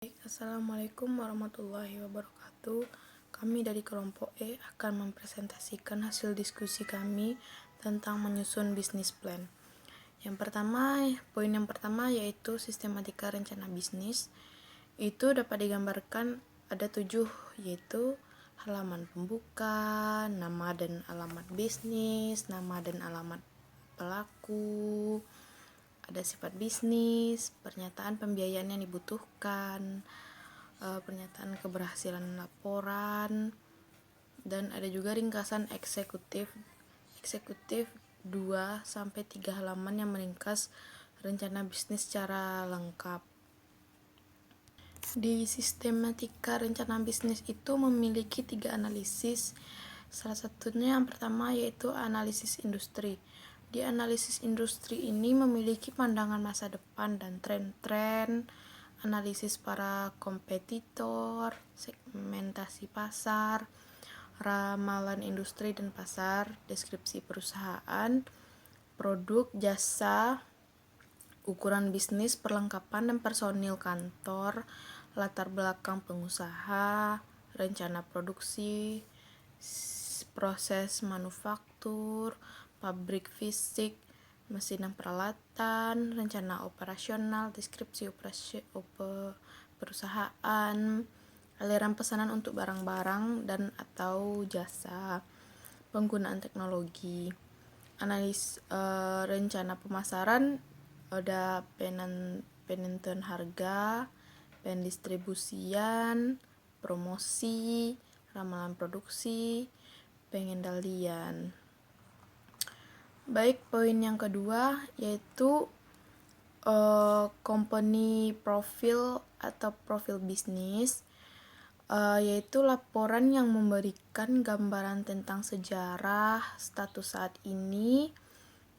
Assalamualaikum warahmatullahi wabarakatuh. Kami dari kelompok E akan mempresentasikan hasil diskusi kami tentang menyusun bisnis plan. Poin yang pertama yaitu sistematika rencana bisnis. Itu dapat digambarkan ada 7, yaitu halaman pembuka, nama dan alamat bisnis, nama dan alamat pelaku, ada sifat bisnis, pernyataan pembiayaan yang dibutuhkan, pernyataan keberhasilan laporan, dan ada juga ringkasan eksekutif 2-3 halaman yang meringkas rencana bisnis secara lengkap. Di sistematika rencana bisnis itu memiliki 3 analisis. Salah satunya yang pertama yaitu analisis industri. Di analisis industri ini memiliki pandangan masa depan dan tren-tren, analisis para kompetitor, segmentasi pasar, ramalan industri dan pasar, deskripsi perusahaan, produk, jasa, ukuran bisnis, perlengkapan dan personil kantor, latar belakang pengusaha, rencana produksi, proses manufaktur, pabrik fisik, mesin dan peralatan, rencana operasional, deskripsi perusahaan, aliran pesanan untuk barang-barang dan atau jasa, penggunaan teknologi, rencana pemasaran, ada penentuan harga, pendistribusian, promosi, ramalan produksi, pengendalian. Baik, poin yang kedua yaitu company profile atau profil bisnis, yaitu laporan yang memberikan gambaran tentang sejarah, status saat ini,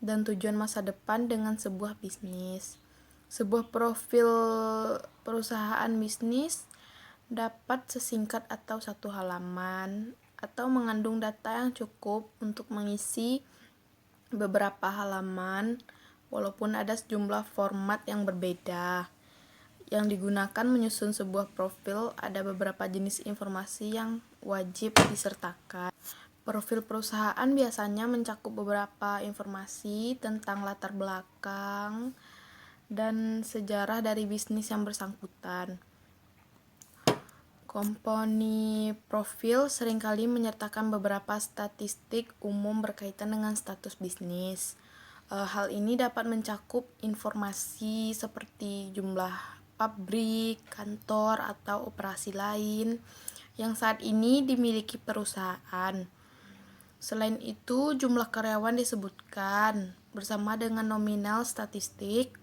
dan tujuan masa depan dengan sebuah bisnis. Sebuah profil perusahaan bisnis dapat sesingkat atau 1 halaman atau mengandung data yang cukup untuk mengisi beberapa halaman, walaupun ada sejumlah format yang berbeda. Yang digunakan menyusun sebuah profil ada beberapa jenis informasi yang wajib disertakan. Profil perusahaan biasanya mencakup beberapa informasi tentang latar belakang dan sejarah dari bisnis yang bersangkutan. Company profil seringkali menyertakan beberapa statistik umum berkaitan dengan status bisnis. Hal ini dapat mencakup informasi seperti jumlah pabrik, kantor, atau operasi lain yang saat ini dimiliki perusahaan. Selain itu, jumlah karyawan disebutkan bersama dengan nominal statistik,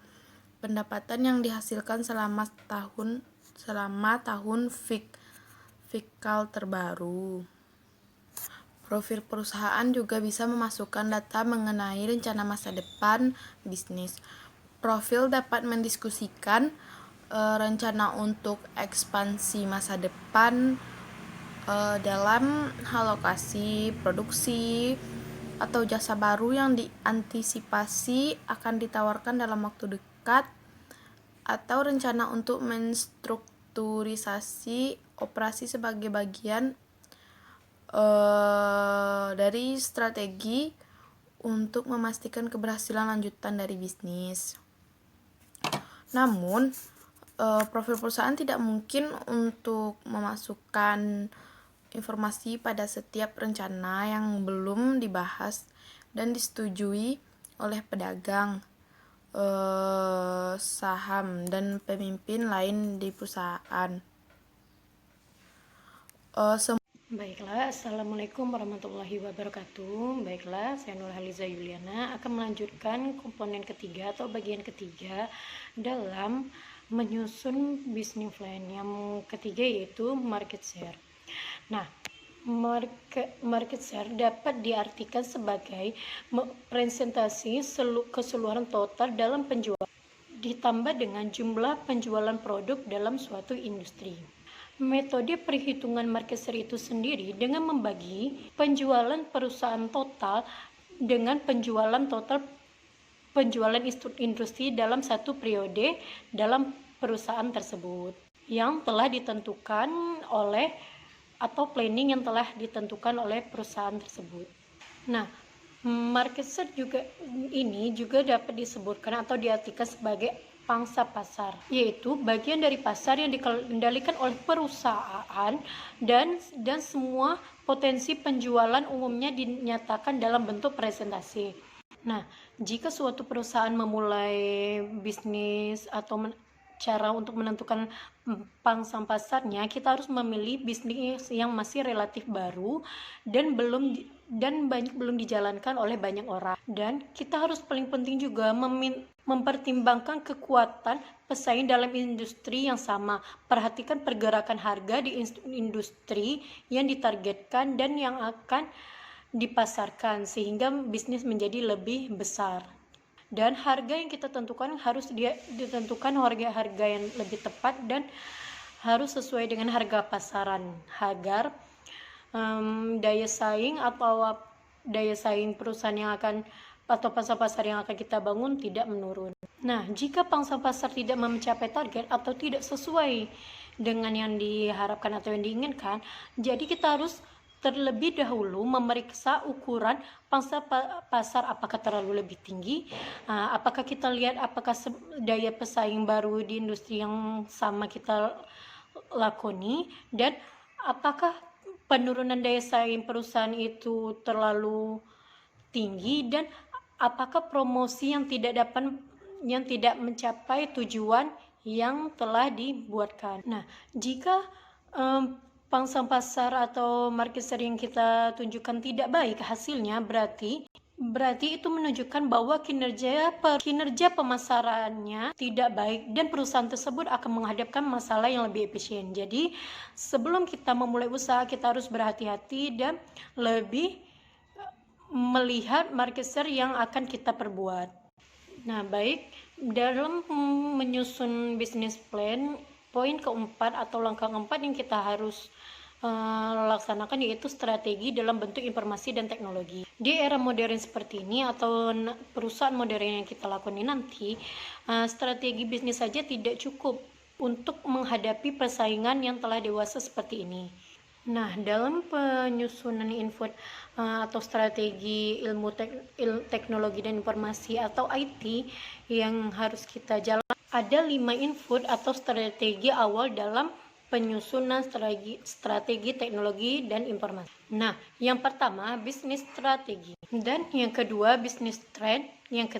pendapatan yang dihasilkan selama tahun fiskal terbaru. Profil perusahaan juga bisa memasukkan data mengenai rencana masa depan bisnis. Profil dapat mendiskusikan rencana untuk ekspansi masa depan dalam hal lokasi, produksi, atau jasa baru yang diantisipasi akan ditawarkan dalam waktu dekat, atau rencana untuk menstrukturisasi operasi sebagai bagian dari strategi untuk memastikan keberhasilan lanjutan dari bisnis. Namun, profil perusahaan tidak mungkin untuk memasukkan informasi pada setiap rencana yang belum dibahas dan disetujui oleh pedagang saham dan pemimpin lain di perusahaan. Baiklah, Assalamualaikum warahmatullahi wabarakatuh. Baiklah, saya Nurhaliza Yuliana akan melanjutkan komponen ketiga atau bagian ketiga dalam menyusun business plan. Yang ketiga yaitu market share. Nah, market share dapat diartikan sebagai presentasi keseluruhan total dalam penjualan ditambah dengan jumlah penjualan produk dalam suatu industri. Metode perhitungan market share itu sendiri dengan membagi penjualan perusahaan total dengan penjualan industri dalam satu periode dalam perusahaan tersebut. yang telah ditentukan oleh atau planning yang telah ditentukan oleh perusahaan tersebut. Nah, market search ini juga dapat disebutkan atau diartikan sebagai pangsa pasar, yaitu bagian dari pasar yang dikendalikan oleh perusahaan dan semua potensi penjualan umumnya dinyatakan dalam bentuk presentasi. Nah, jika suatu perusahaan memulai bisnis atau cara untuk menentukan pangsa pasarnya, kita harus memilih bisnis yang masih relatif baru dan banyak belum dijalankan oleh banyak orang. Dan kita harus paling penting juga mempertimbangkan kekuatan pesaing dalam industri yang sama. Perhatikan pergerakan harga di industri yang ditargetkan dan yang akan dipasarkan sehingga bisnis menjadi lebih besar. Dan harga yang kita tentukan harus ditentukan harga yang lebih tepat dan harus sesuai dengan harga pasaran agar daya saing perusahaan yang akan atau pangsa pasar yang akan kita bangun tidak menurun. Nah, jika pangsa pasar tidak mencapai target atau tidak sesuai dengan yang diharapkan atau yang diinginkan, jadi kita harus terlebih dahulu memeriksa ukuran pangsa pasar, apakah terlalu lebih tinggi, apakah kita lihat apakah daya pesaing baru di industri yang sama kita lakoni, dan apakah penurunan daya saing perusahaan itu terlalu tinggi, dan apakah promosi yang tidak mencapai tujuan yang telah dibuatkan. Nah, jika pangsa pasar atau market share yang kita tunjukkan tidak baik hasilnya, berarti itu menunjukkan bahwa kinerja pemasarannya tidak baik dan perusahaan tersebut akan menghadapkan masalah yang lebih efisien. Jadi sebelum kita memulai usaha, kita harus berhati-hati dan lebih melihat market share yang akan kita perbuat. Nah, baik, dalam menyusun bisnis plan, poin keempat atau langkah keempat yang kita harus laksanakan yaitu strategi dalam bentuk informasi dan teknologi. Di era modern seperti ini atau perusahaan modern yang kita lakoni nanti, strategi bisnis saja tidak cukup untuk menghadapi persaingan yang telah dewasa seperti ini. Nah, dalam penyusunan input atau strategi ilmu teknologi dan informasi atau IT yang harus kita jalankan, ada 5 input atau strategi awal dalam penyusunan strategi teknologi dan informasi. Nah, yang pertama bisnis strategi, dan yang kedua bisnis trend, yang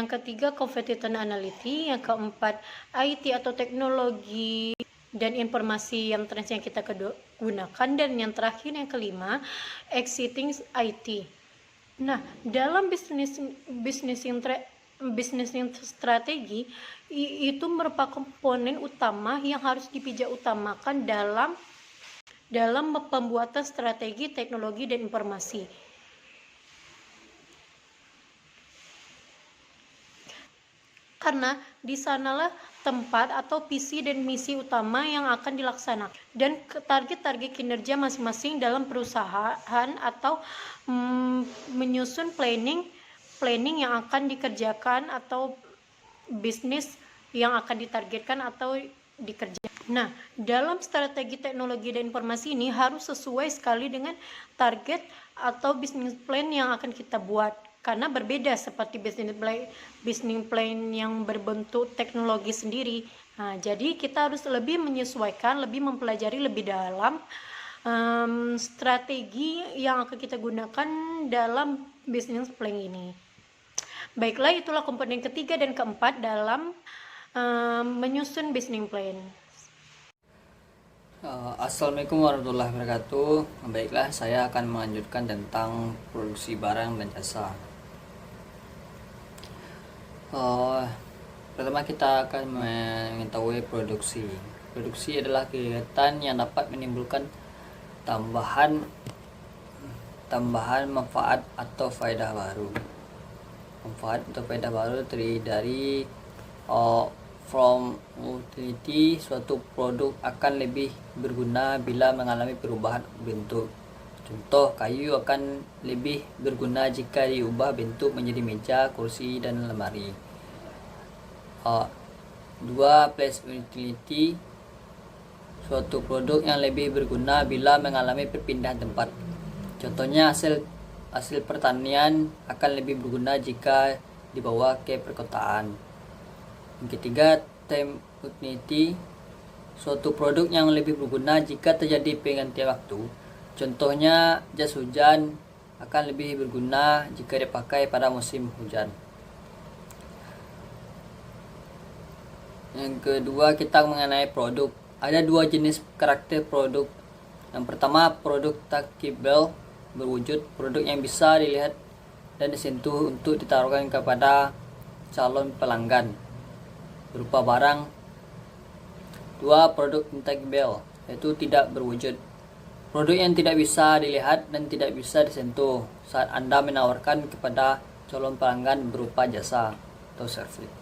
ketiga competitor analysis, yang keempat IT atau teknologi dan informasi yang trends yang kita gunakan, dan yang terakhir yang kelima exiting IT. Nah, dalam bisnis strategi itu merupakan komponen utama yang harus utamakan dalam pembuatan strategi teknologi dan informasi. Karena di sanalah tempat atau visi dan misi utama yang akan dilaksanakan dan target-target kinerja masing-masing dalam perusahaan atau menyusun planning yang akan dikerjakan atau bisnis yang akan ditargetkan atau dikerjakan. Nah, dalam strategi teknologi dan informasi ini harus sesuai sekali dengan target atau bisnis plan yang akan kita buat. Karena berbeda seperti bisnis plan yang berbentuk teknologi sendiri. Nah, jadi kita harus lebih menyesuaikan, lebih mempelajari lebih dalam strategi yang akan kita gunakan dalam bisnis plan ini. Baiklah, itulah komponen ketiga dan keempat dalam menyusun bisnis plan. Assalamualaikum warahmatullahi wabarakatuh. Baiklah, saya akan melanjutkan tentang produksi barang dan jasa. Pertama kita akan mengetahui produksi. Produksi adalah kegiatan yang dapat menimbulkan tambahan manfaat atau faedah baru. Manfaat atau faedah baru terdiri dari from utility, suatu produk akan lebih berguna bila mengalami perubahan bentuk. Contoh, kayu akan lebih berguna jika diubah bentuk menjadi meja, kursi, dan lemari. 2. Place utility, suatu produk yang lebih berguna bila mengalami perpindahan tempat. Contohnya hasil pertanian akan lebih berguna jika dibawa ke perkotaan. Yang ketiga, time utility, suatu produk yang lebih berguna jika terjadi penggantian waktu. Contohnya, jas hujan akan lebih berguna jika dipakai pada musim hujan. Yang kedua, kita mengenai produk. Ada dua jenis karakter produk. Yang pertama, produk tangible berwujud, produk yang bisa dilihat dan disentuh untuk ditaruhkan kepada calon pelanggan berupa barang. Dua, produk intangible, yaitu tidak berwujud, produk yang tidak bisa dilihat dan tidak bisa disentuh saat Anda menawarkan kepada calon pelanggan berupa jasa atau service.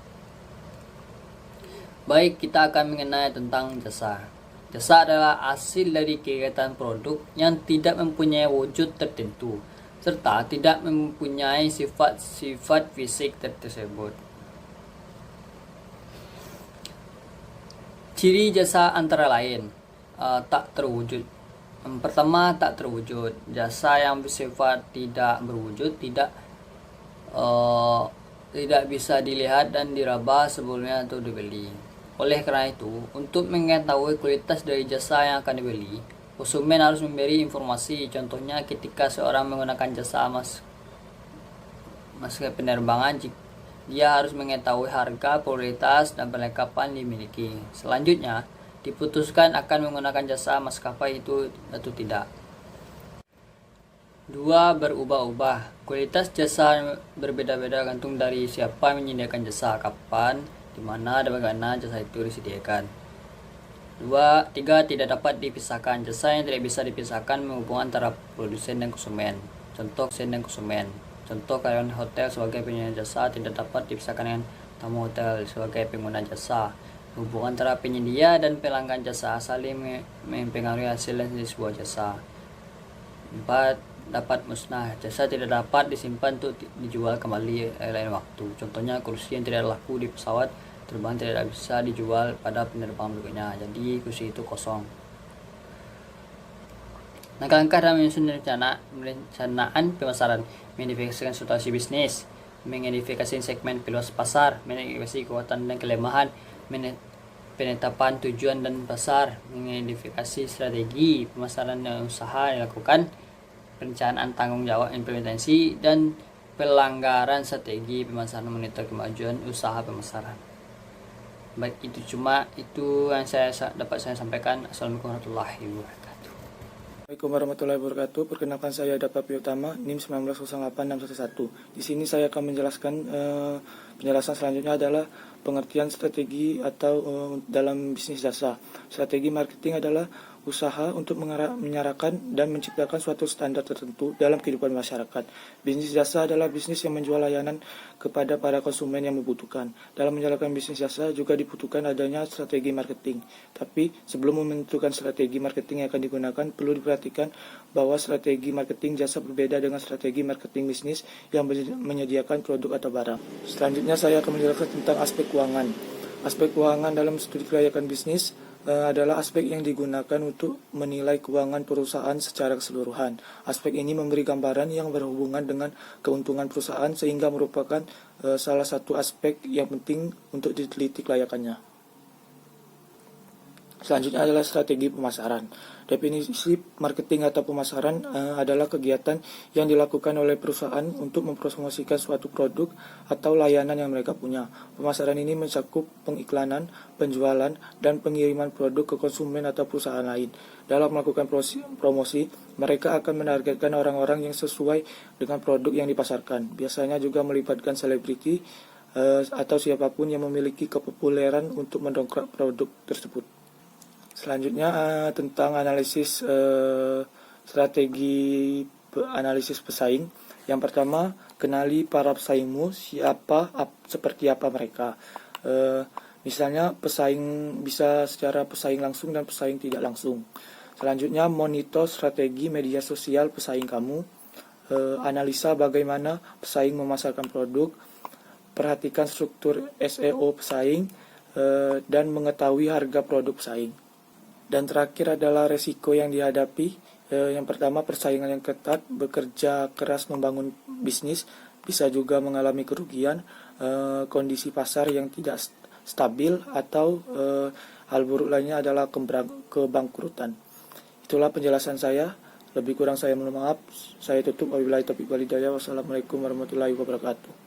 Baik, kita akan mengenai tentang jasa. Jasa adalah hasil dari kegiatan produk yang tidak mempunyai wujud tertentu serta tidak mempunyai sifat-sifat fisik tersebut. Ciri jasa antara lain tak terwujud. Yang pertama, tak terwujud. Jasa yang bersifat tidak berwujud, tidak bisa dilihat dan diraba sebelumnya atau dibeli. Oleh karena itu, untuk mengetahui kualitas dari jasa yang akan dibeli, konsumen harus memberi informasi. Contohnya, ketika seorang menggunakan jasa maskapai penerbangan, dia harus mengetahui harga, prioritas, dan perlengkapan dimiliki. Selanjutnya, diputuskan akan menggunakan jasa maskapai itu atau tidak. 2. Berubah-ubah. Kualitas jasa berbeda-beda gantung dari siapa menyediakan jasa, kapan, di mana dan bagaimana jasa itu disediakan. 3. Tidak dapat dipisahkan. Jasa yang tidak bisa dipisahkan menghubungkan antara produsen dan konsumen. Contoh, konsumen dan konsumen. Contoh, karyawan hotel sebagai penyedia jasa tidak dapat dipisahkan dengan tamu hotel sebagai pengguna jasa. Hubungan antara penyedia dan pelanggan jasa saling mempengaruhi hasil dari sebuah jasa. 4. Dapat musnah. Jasa tidak dapat disimpan untuk dijual kembali lain waktu. Contohnya, kursi yang tidak laku di pesawat terbang tidak bisa dijual pada penerbangan berikutnya, jadi kursi itu kosong. Langkah-langkah dalam menyusun perencanaan pemasaran: mengidentifikasikan situasi bisnis, mengidentifikasi segmen peluang pasar, mengidentifikasi kekuatan dan kelemahan, penetapan tujuan dan pasar, mengidentifikasi strategi pemasaran dan usaha dilakukan, perencanaan tanggung jawab implementasi, dan pelanggaran strategi pemasaran, monitor kemajuan usaha pemasaran. Baik, itu yang dapat saya sampaikan. Assalamualaikum warahmatullahi wabarakatuh. Assalamualaikum warahmatullahi wabarakatuh. Perkenalkan, saya Dapat Utama, NIM 1908611. Di sini saya akan menjelaskan penjelasan selanjutnya adalah pengertian strategi atau dalam bisnis jasa. Strategi marketing adalah usaha untuk mengarahkan dan menciptakan suatu standar tertentu dalam kehidupan masyarakat. Bisnis jasa adalah bisnis yang menjual layanan kepada para konsumen yang membutuhkan. Dalam menjalankan bisnis jasa juga dibutuhkan adanya strategi marketing. Tapi sebelum menentukan strategi marketing yang akan digunakan, perlu diperhatikan bahwa strategi marketing jasa berbeda dengan strategi marketing bisnis yang menyediakan produk atau barang. Selanjutnya saya akan menjelaskan tentang aspek keuangan. Aspek keuangan dalam studi kelayakan bisnis adalah aspek yang digunakan untuk menilai keuangan perusahaan secara keseluruhan. Aspek ini memberi gambaran yang berhubungan dengan keuntungan perusahaan sehingga merupakan salah satu aspek yang penting untuk diteliti kelayakannya. Selanjutnya adalah strategi pemasaran. Definisi marketing atau pemasaran adalah kegiatan yang dilakukan oleh perusahaan untuk mempromosikan suatu produk atau layanan yang mereka punya. Pemasaran ini mencakup pengiklanan, penjualan, dan pengiriman produk ke konsumen atau perusahaan lain. Dalam melakukan promosi, mereka akan menargetkan orang-orang yang sesuai dengan produk yang dipasarkan. Biasanya juga melibatkan selebriti atau siapapun yang memiliki kepopuleran untuk mendongkrak produk tersebut. Selanjutnya tentang analisis strategi analisis pesaing. Yang pertama, kenali para pesaingmu, seperti apa mereka. Misalnya pesaing bisa secara pesaing langsung dan pesaing tidak langsung. Selanjutnya, monitor strategi media sosial pesaing kamu. Analisa bagaimana pesaing memasarkan produk. Perhatikan struktur SEO pesaing dan mengetahui harga produk pesaing. Dan terakhir adalah resiko yang dihadapi. Yang pertama, persaingan yang ketat, bekerja keras membangun bisnis, bisa juga mengalami kerugian, kondisi pasar yang tidak stabil, atau hal buruk lainnya adalah kebangkrutan. Itulah penjelasan saya. Lebih kurang saya mohon maaf. Saya tutup. Wabillahi taufiq wal hidayah. Wassalamualaikum warahmatullahi wabarakatuh.